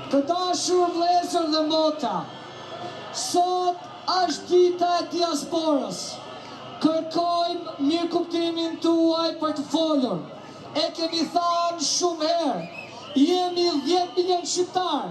Të dashur vëllezër dhe motra, sot është dita e diasporës. Kërkojmë mirëkuptimin tuaj për të folur. E kemi thënë shumë herë, jemi 10 milion shqiptar,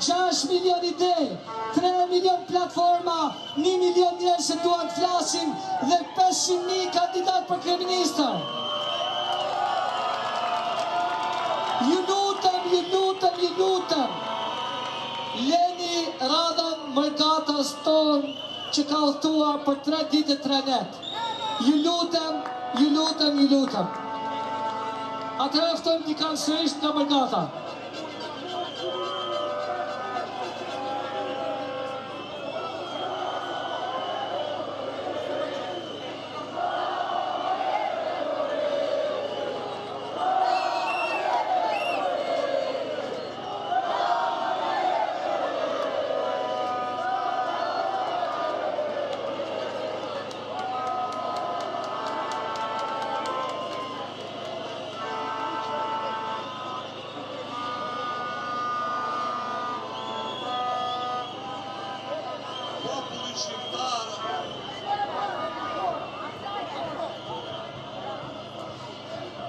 6 milion ide, 3 milion platforma, 1 milion njerëz që duan të flasin dhe 500.000 kandidat për kryeministër. Ju lutem, leni radhën mërgatës tonë që ka udhëtuar për 3 ditë e 3 net. Ju lutem. Atëherë ftojmë dikant sërish nga mërgata.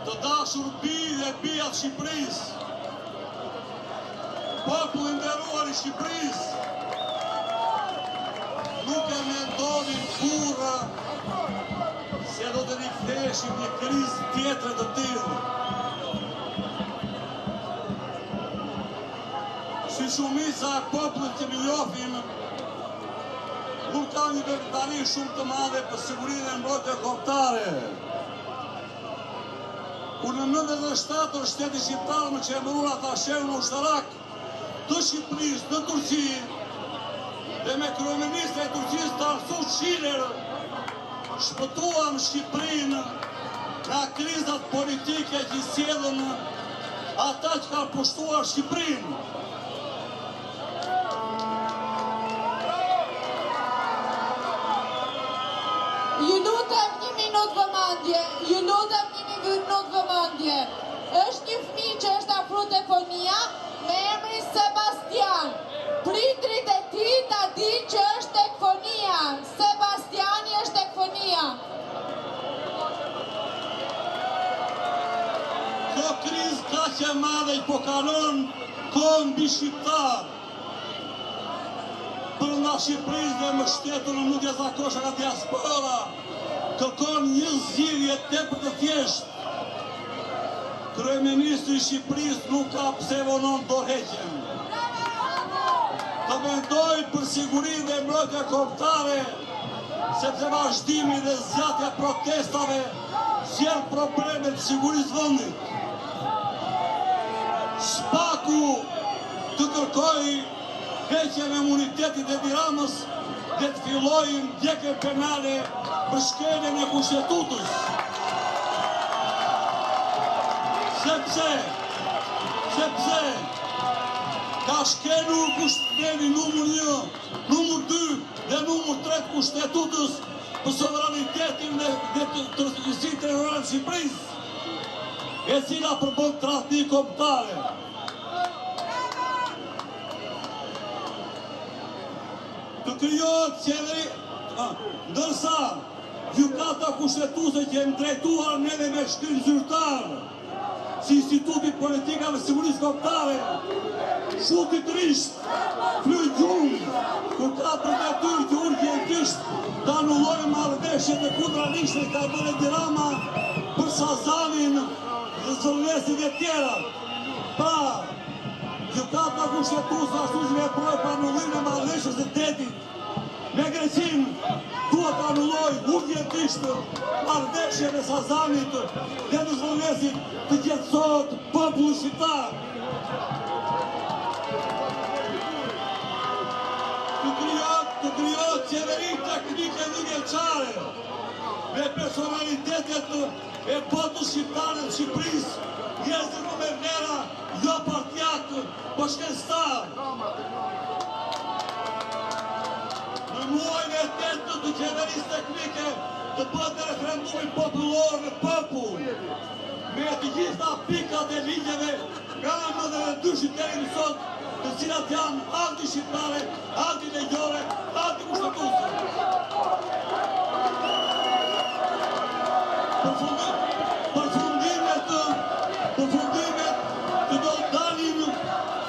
Të dashur bijë dhe bija të Shqipërisë, populli nderuar I Shqipërisë, nuk e mendonin kurrë se do të riktheheshim një krizë tjetër të tillë. Si shumica e popullit që njohim, nuk ka një vetëdijë shumë të madhe për sigurinë e mbrojtjes kombëtare. Kur në 97 shteti shqiptar më qemëruar atashën ushtarak të Shqipërisë në Turqi dhe me kryeministrin e Turqisë Tansu Çiller shpëtuam Shqipërinë nga krizat politike që sjellën ata që kanë pushtuar Shqipërinë. Ju lutem 1 minutë vëmendje, është një fëmijë që është afruar telefonia me emrin Sebastian. Prindrit e tij ta dinë që është tek fonia. Sebastiani është tek fonia. Kjo krizë kaq e madhe po kalon kohën mbi shqiptar. Brenda Shqipërisë dhe më shtetur në nuk e zakosh nga diaspora, kërkon një zgjidhje tepër të thjeshtë. Kryeministri I Shqipërisë nuk ka pse vonon dorëheqjen. Të mendoj për sigurinë dhe mbrojtjen kombëtare, sepse vazhdimi dhe zgjatja protestave sjell probleme të sigurisë vendit. Spaku të kërkojë heqjen e imunitetit e Tiranës dhe të fillojë ndjekje penale për shkeljen e kushtetutës. Sepse ka shkelur kushteti numër 1, numër 2 dhe numër 3 të kushtetutës për sovranitetin dhe tërësinë territoriale të Shqipërisë, e cila përbën tradhti kombëtare. Të krijohet qeveri, ndërsa gjykata kushtetuese që jemi drejtuar neve me shkrim zyrtar, si Instituti Politikave Sigurisë Kombëtare, shuti trisht, fluj gjumë, kur ka për detyrë që urgjentisht të anullojë marrëveshjet e kundëralishtme që ka bërë Edi Rama për Sazanin dhe zëvendësit e tjera. Pra, gjykata kushtetuese ashtu që veproi për anullimin e marrëveshjes së tetit me Greqinë, duhet të anullojë urgjentisht marrëveshjen e Sazanit dhe të zëvendësit të qetësohet populli shqiptar. Të krijohet qeveri teknike dhe vjeçare me personalitetet e botës shqiptare të Shqipërisë, njerëz me vlera jo partijak, po shkencëtar. Në muajin e 8 të qeverisë teknike të bëhet referendumi popullor në popull, me të gjitha pikat e ligjeve nga më dhe dyshit deri në sot, të cilat janë anti-shqiptare, anti-legjore, anti-kushtetuse. Përfundimet të do dalim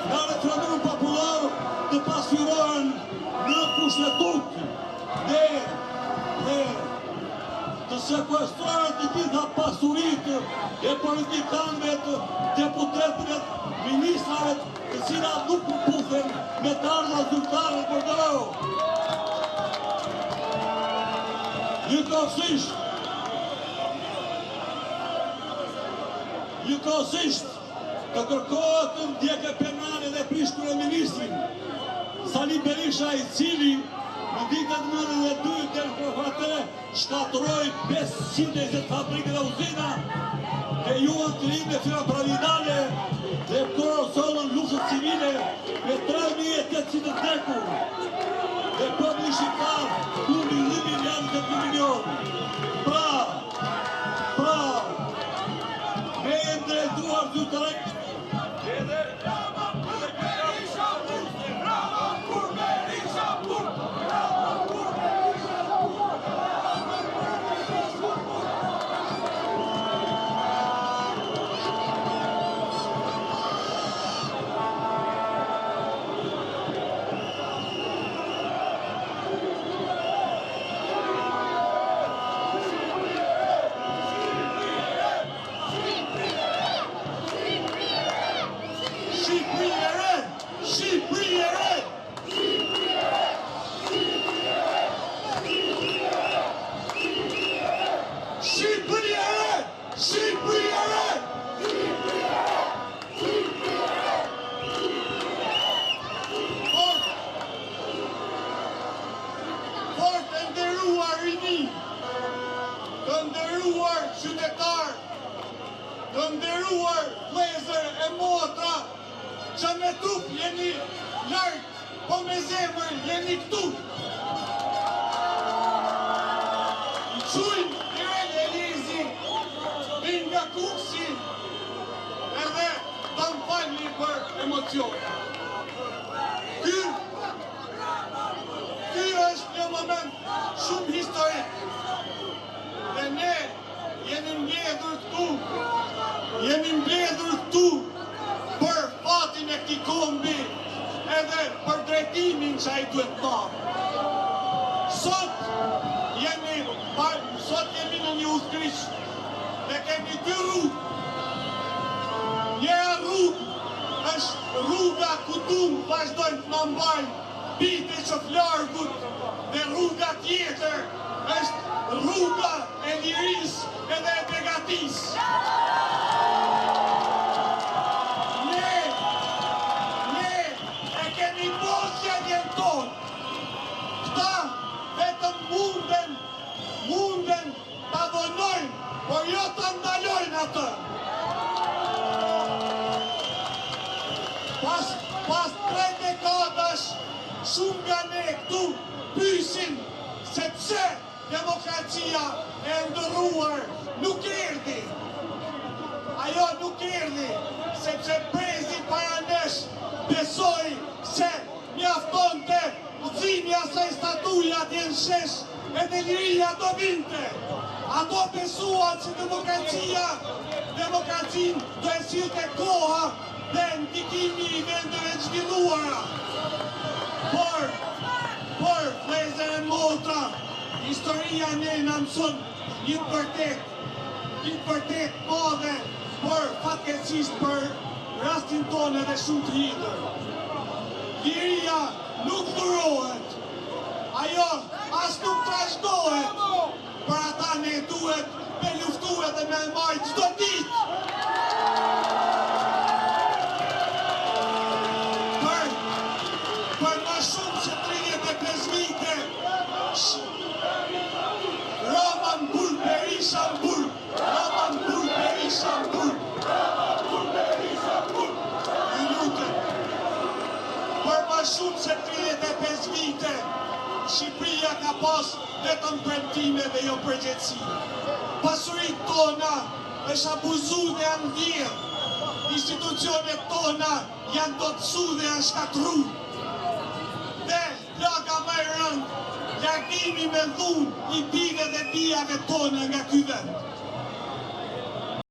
nga referendumi popular të pasqyrohen në kushtetut dhe të sekuestruar të gjitha pasuritë e politikanëve, të deputetëve, ministrave, të cilat nuk përputhen me të ardha zyrtare për dërë. Njëkohësisht të kërkohet të ndjekje penale dhe prish kryeministrin Sali Berisha, i cili në ditën 92 të atë shkatëroi 520 fabrike dhe uzina, krijuan të rinë me firma piramidale dhe korrosionën luksët civile me 3.800 vdekur. Dhe populli shqiptar humbi 1,2 milion. Pra, me e drejtuar zyrtarisht edhe të nderuar qytetar, të nderuar vëllezër e motra, që me trup jeni larg, po me zemër jeni këtu. I qujnë Irel Elizi, vinë nga Kuksi, edhe të më falni për emocion. Ky është një moment shumë historik. Dhe ne jemi mbledhur këtu për fatin e këtij kombi edhe për drejtimin që ai duhet të marrë. Sot jemi në një udhëheqës dhe kemi dy rrugë. Njëra rrugë është rruga ku duam vazhdojmë të na mbajmë bitë e qoflargut, dhe rruga tjetër është rruga e lirisë edhe e begatisë. Ne e kemi mosjen tonë. Këta vetëm munden ta vonojnë, por jo ta ndalojnë atë. Pas 3 dekadash, shumë nga ne këtu pyesin se pse demokracia e ndërruar nuk erdhi. Ajo nuk erdhi sepse brezi para nesh besoi se mjaftonte udhëzimi i asaj statuja atje në shesh edhe liria do vinte. Ato besuan se demokracinë do e sillte koha dhe ndikimi i vendeve të zhvilluara. Por, vëllezër e motra, historia ne na mëson një vërtet madhe, por fatkeqësisht për rastin tonë edhe shumë të hidhur. Liria nuk dhurohet, ajo as nuk trashëgohet, për ata ne duhet me luftu edhe me marrë çdo ditë. Për më shumë se 35 vite, Roman Bull Berisha Bull, Roman Bull Berisha Bull, Roman Bull Berisha Bull. Ju lutem, për më shumë se 35 vite, Shqipëria ka pas vetëm premtime dhe jo përgjegjësi. Pasuritë tona është abuzuar dhe janë vjedhur. Institucionet institucionet tona janë dotësu dhe janë shkatru. Dhe plaga më e rëndë, largimi me dhunë i bijve dhe bijave tona nga ky vend.